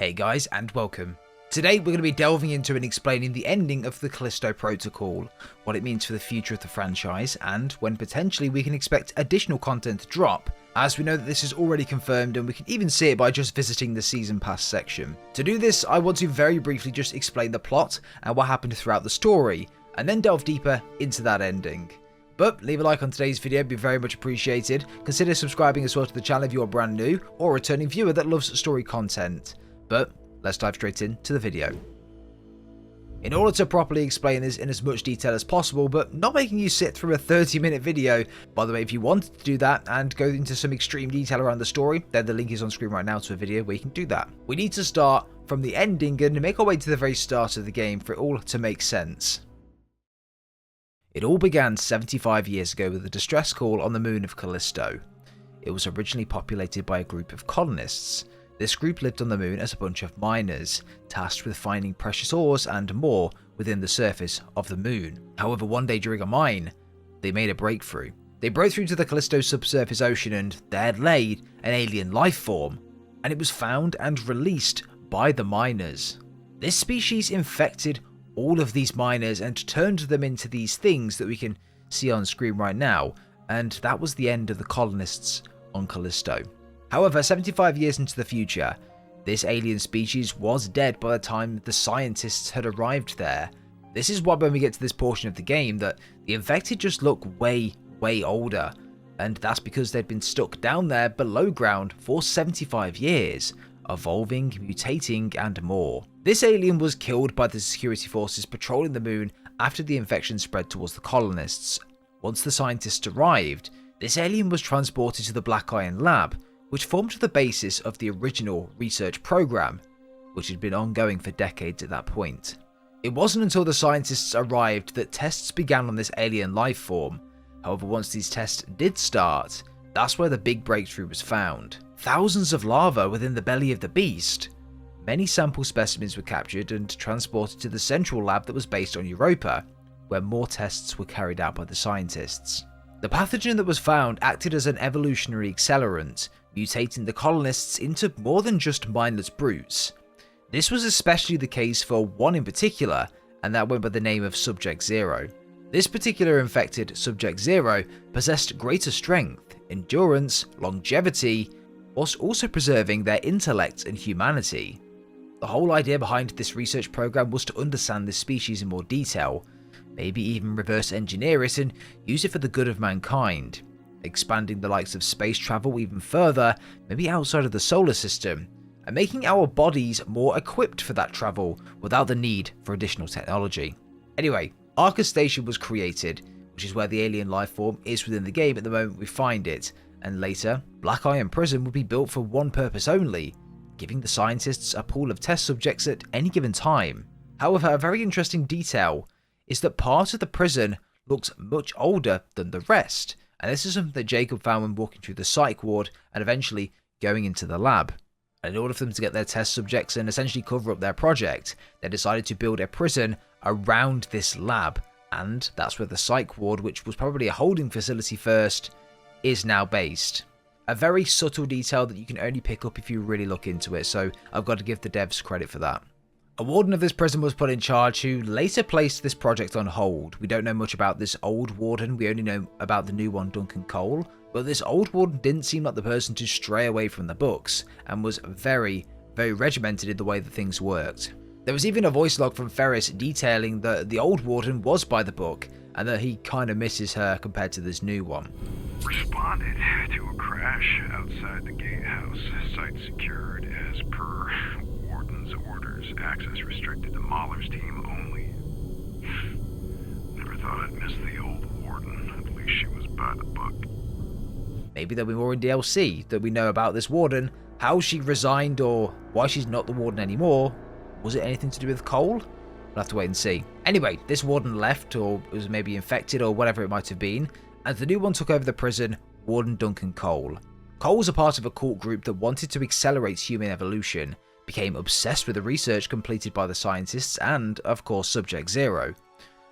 Hey guys, and welcome. Today we're going to be delving into and explaining the ending of the Callisto Protocol, what it means for the future of the franchise, and when potentially we can expect additional content to drop, as we know that this is already confirmed and we can even see it by just visiting the Season Pass section. To do this, I want to very briefly just explain the plot and what happened throughout the story, and then delve deeper into that ending. But leave a like on today's video, it'd be very much appreciated. Consider subscribing as well to the channel if you're brand new, or a returning viewer that loves story content. But let's dive straight into the video. In order to properly explain this in as much detail as possible, but not making you sit through a 30-minute video, by the way, if you wanted to do that and go into some extreme detail around the story, then the link is on screen right now to a video where you can do that. We need to start from the ending and make our way to the very start of the game for it all to make sense. It all began 75 years ago with a distress call on the moon of Callisto. It was originally populated by a group of colonists. This group lived on the moon as a bunch of miners, tasked with finding precious ores and more within the surface of the moon. However, one day during a mine, they made a breakthrough. They broke through to the Callisto subsurface ocean and there lay an alien life form, and it was found and released by the miners. This species infected all of these miners and turned them into these things that we can see on screen right now, and that was the end of the colonists on Callisto. However, 75 years into the future, this alien species was dead by the time the scientists had arrived there. This is why when we get to this portion of the game that the infected just look way older, and that's because they'd been stuck down there below ground for 75 years, evolving, mutating and more. This alien was killed by the security forces patrolling the moon after the infection spread towards the colonists. Once the scientists arrived, this alien was transported to the Black Iron lab, which formed the basis of the original research program, which had been ongoing for decades at that point. It wasn't until the scientists arrived that tests began on this alien life form. However, once these tests did start, that's where the big breakthrough was found. Thousands of larvae within the belly of the beast. Many sample specimens were captured and transported to the central lab that was based on Europa, where more tests were carried out by the scientists. The pathogen that was found acted as an evolutionary accelerant, mutating the colonists into more than just mindless brutes. This was especially the case for one in particular, and that went by the name of Subject Zero. This particular infected Subject Zero possessed greater strength, endurance, longevity, whilst also preserving their intellect and humanity. The whole idea behind this research program was to understand this species in more detail, maybe even reverse engineer it and use it for the good of mankind, expanding the likes of space travel even further, maybe outside of the solar system, and making our bodies more equipped for that travel without the need for additional technology. Anyway, Arca Station was created, which is where the alien life form is within the game at the moment we find it, and later, Black Iron Prison would be built for one purpose only, giving the scientists a pool of test subjects at any given time. However, a very interesting detail is that part of the prison looks much older than the rest, and this is something that Jacob found when walking through the psych ward and eventually going into the lab. And in order for them to get their test subjects and essentially cover up their project, they decided to build a prison around this lab, and that's where the psych ward, which was probably a holding facility first, is now based. A very subtle detail that you can only pick up if you really look into it, so I've got to give the devs credit for that. A warden of this prison was put in charge who later placed this project on hold. We don't know much about this old warden, we only know about the new one, Duncan Cole, but this old warden didn't seem like the person to stray away from the books, and was very regimented in the way that things worked. There was even a voice log from Ferris detailing that the old warden was by the book, and that he kind of misses her compared to this new one. Responded to a crash outside the gatehouse. Site secured as per warden's orders. Access restricted to Mahler's team only. Never thought I'd miss the old warden. At least she was by the book. Maybe there'll be more in DLC that we know about this warden, how she resigned or why she's not the warden anymore. Was it anything to do with Cole? We'll have to wait and see. Anyway, this warden left, or was maybe infected, or whatever it might have been, and the new one took over the prison, Warden Duncan Cole. Cole was a part of a cult group that wanted to accelerate human evolution, became obsessed with the research completed by the scientists, and, of course, Subject Zero.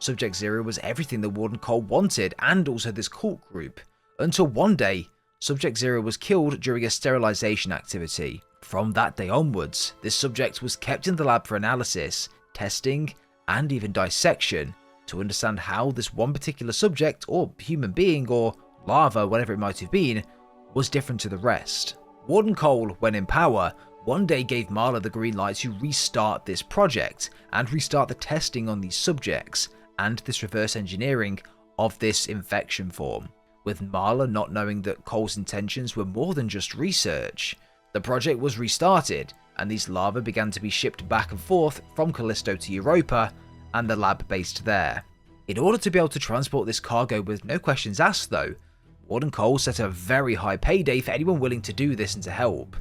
Subject Zero was everything that Warden Cole wanted, and also this cult group, until one day, Subject Zero was killed during a sterilization activity. From that day onwards, this subject was kept in the lab for analysis, testing, and even dissection to understand how this one particular subject, or human being, or lava, whatever it might have been, was different to the rest. Warden Cole, when in power, one day gave Marla the green light to restart this project and restart the testing on these subjects and this reverse engineering of this infection form. With Marla not knowing that Cole's intentions were more than just research, the project was restarted and these larvae began to be shipped back and forth from Callisto to Europa and the lab based there. In order to be able to transport this cargo with no questions asked though, Warden Cole set a very high payday for anyone willing to do this and to help,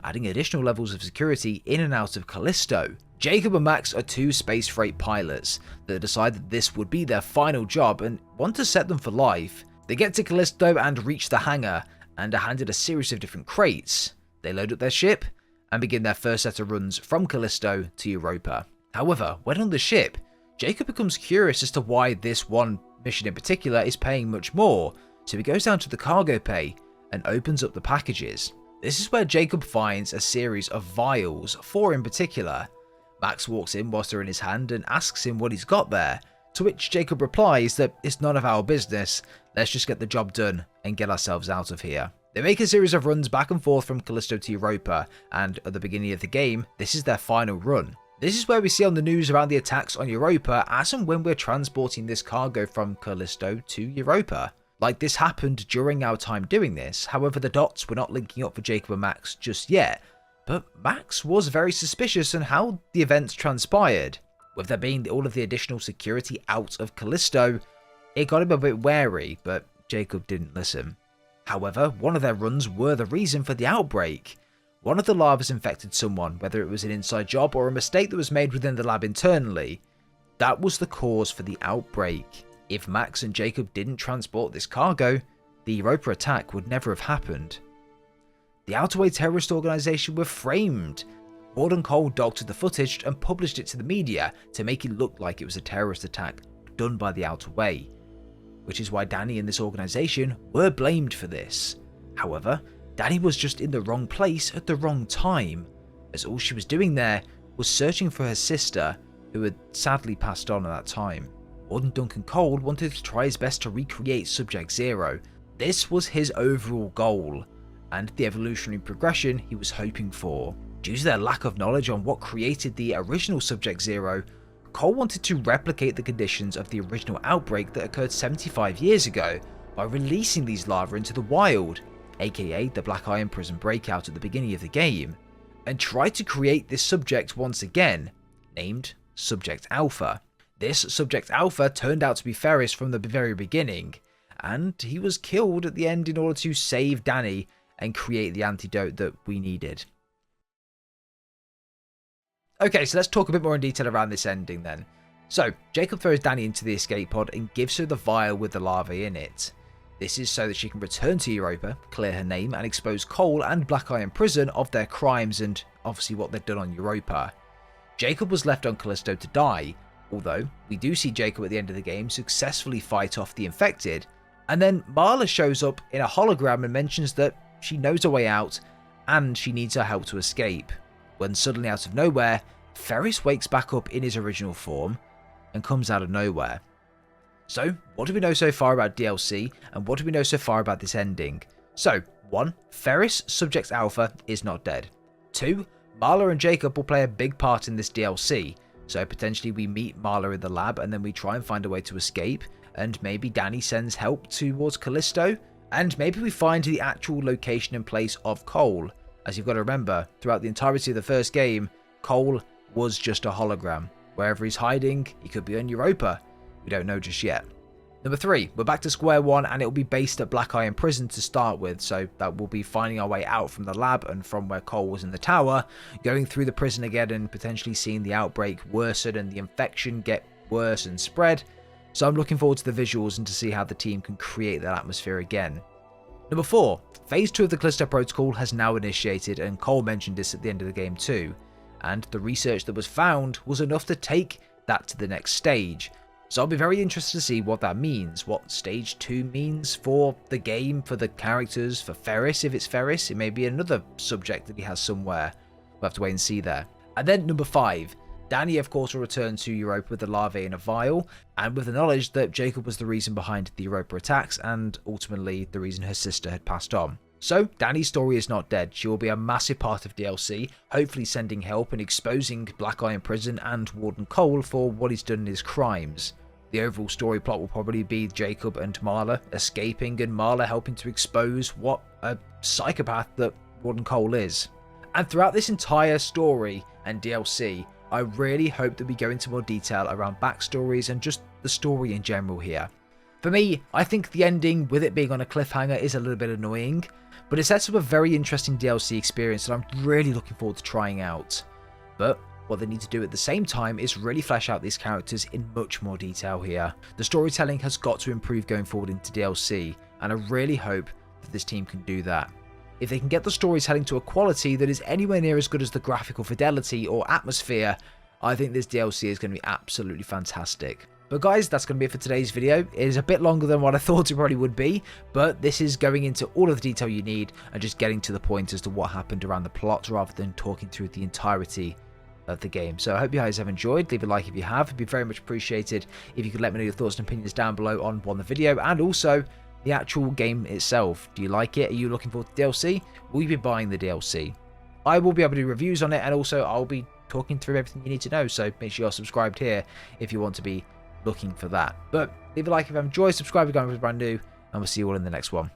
adding additional levels of security in and out of Callisto. Jacob and Max are two space freight pilots that decide that this would be their final job and want to set them for life. They get to Callisto and reach the hangar and are handed a series of different crates. They load up their ship and begin their first set of runs from Callisto to Europa. However, when on the ship, Jacob becomes curious as to why this one mission in particular is paying much more, so he goes down to the cargo bay and opens up the packages. This is where Jacob finds a series of vials, 4 in particular. Max walks in whilst they're in his hand and asks him what he's got there, to which Jacob replies that it's none of our business, let's just get the job done and get ourselves out of here. They make a series of runs back and forth from Callisto to Europa, and at the beginning of the game, this is their final run. This is where we see on the news around the attacks on Europa as and when we're transporting this cargo from Callisto to Europa. Like this happened during our time doing this, however the dots were not linking up for Jacob and Max just yet, but Max was very suspicious on how the events transpired. With there being all of the additional security out of Callisto, it got him a bit wary, but Jacob didn't listen. However, one of their runs were the reason for the outbreak. One of the larvas infected someone, whether it was an inside job or a mistake that was made within the lab internally. That was the cause for the outbreak. If Max and Jacob didn't transport this cargo, the Europa attack would never have happened. The Outerway terrorist organisation were framed. Warden Cole doctored the footage and published it to the media to make it look like it was a terrorist attack done by the Outerway, which is why Danny and this organisation were blamed for this. However, Danny was just in the wrong place at the wrong time, as all she was doing there was searching for her sister, who had sadly passed on at that time. Warden Duncan Cole wanted to try his best to recreate Subject Zero. This was his overall goal, and the evolutionary progression he was hoping for. Due to their lack of knowledge on what created the original Subject Zero, Cole wanted to replicate the conditions of the original outbreak that occurred 75 years ago by releasing these larvae into the wild, aka the Black Iron Prison breakout at the beginning of the game, and tried to create this subject once again, named Subject Alpha. This Subject Alpha turned out to be Ferris from the very beginning, and he was killed at the end in order to save Danny and create the antidote that we needed. Okay, so let's talk a bit more in detail around this ending then. So, Jacob throws Danny into the escape pod and gives her the vial with the larvae in it. This is so that she can return to Europa, clear her name, and expose Cole and Black Iron Prison of their crimes and obviously what they've done on Europa. Jacob was left on Callisto to die, although we do see Jacob at the end of the game successfully fight off the infected, and then Marla shows up in a hologram and mentions that she knows her way out and she needs our help to escape, when suddenly out of nowhere, Ferris wakes back up in his original form and comes out of nowhere. So, what do we know so far about DLC, and what do we know so far about this ending? So, 1. Ferris, Subject Alpha, is not dead. 2. Marla and Jacob will play a big part in this DLC, so potentially we meet Marla in the lab and then we try and find a way to escape, and maybe Danny sends help towards Callisto, and maybe we find the actual location and place of Cole. As you've got to remember, throughout the entirety of the first game, Cole was just a hologram. Wherever he's hiding, he could be on Europa. We don't know just yet. Number 3, we're back to square one and it will be based at Black Iron Prison to start with, so that we'll be finding our way out from the lab and from where Cole was in the tower, going through the prison again and potentially seeing the outbreak worsen and the infection get worse and spread. So I'm looking forward to the visuals and to see how the team can create that atmosphere again. Number 4, Phase 2 of the Callisto Protocol has now initiated, and Cole mentioned this at the end of the game too, and the research that was found was enough to take that to the next stage. So I'll be very interested to see what that means, what Stage 2 means for the game, for the characters, for Ferris. If it's Ferris, it may be another subject that he has somewhere. We'll have to wait and see there. And then number 5. Danny, of course, will return to Europa with the larvae in a vial, and with the knowledge that Jacob was the reason behind the Europa attacks, and ultimately the reason her sister had passed on. So, Danny's story is not dead. She will be a massive part of DLC, hopefully sending help and exposing Black Iron Prison and Warden Cole for what he's done in his crimes. The overall story plot will probably be Jacob and Marla escaping, and Marla helping to expose what a psychopath that Warden Cole is. And throughout this entire story and DLC, I really hope that we go into more detail around backstories and just the story in general here. For me, I think the ending, with it being on a cliffhanger, is a little bit annoying, but it sets up a very interesting DLC experience that I'm really looking forward to trying out. But what they need to do at the same time is really flesh out these characters in much more detail here. The storytelling has got to improve going forward into DLC, and I really hope that this team can do that. If they can get the storytelling to a quality that is anywhere near as good as the graphical fidelity or atmosphere, I think this DLC is going to be absolutely fantastic. But guys, that's going to be it for today's video. It is a bit longer than what I thought it probably would be, but this is going into all of the detail you need and just getting to the point as to what happened around the plot rather than talking through the entirety of the game. So I hope you guys have enjoyed. Leave a like if you have. It'd be very much appreciated if you could let me know your thoughts and opinions down below on the video and also the actual game itself. Do you like it? Are you looking forward to DLC? Will you be buying the DLC? I will be able to do reviews on it, and also I'll be talking through everything you need to know, so make sure you're subscribed here if you want to be looking for that. But leave a like if you have enjoyed, subscribe if you're brand new, and we'll see you all in the next one.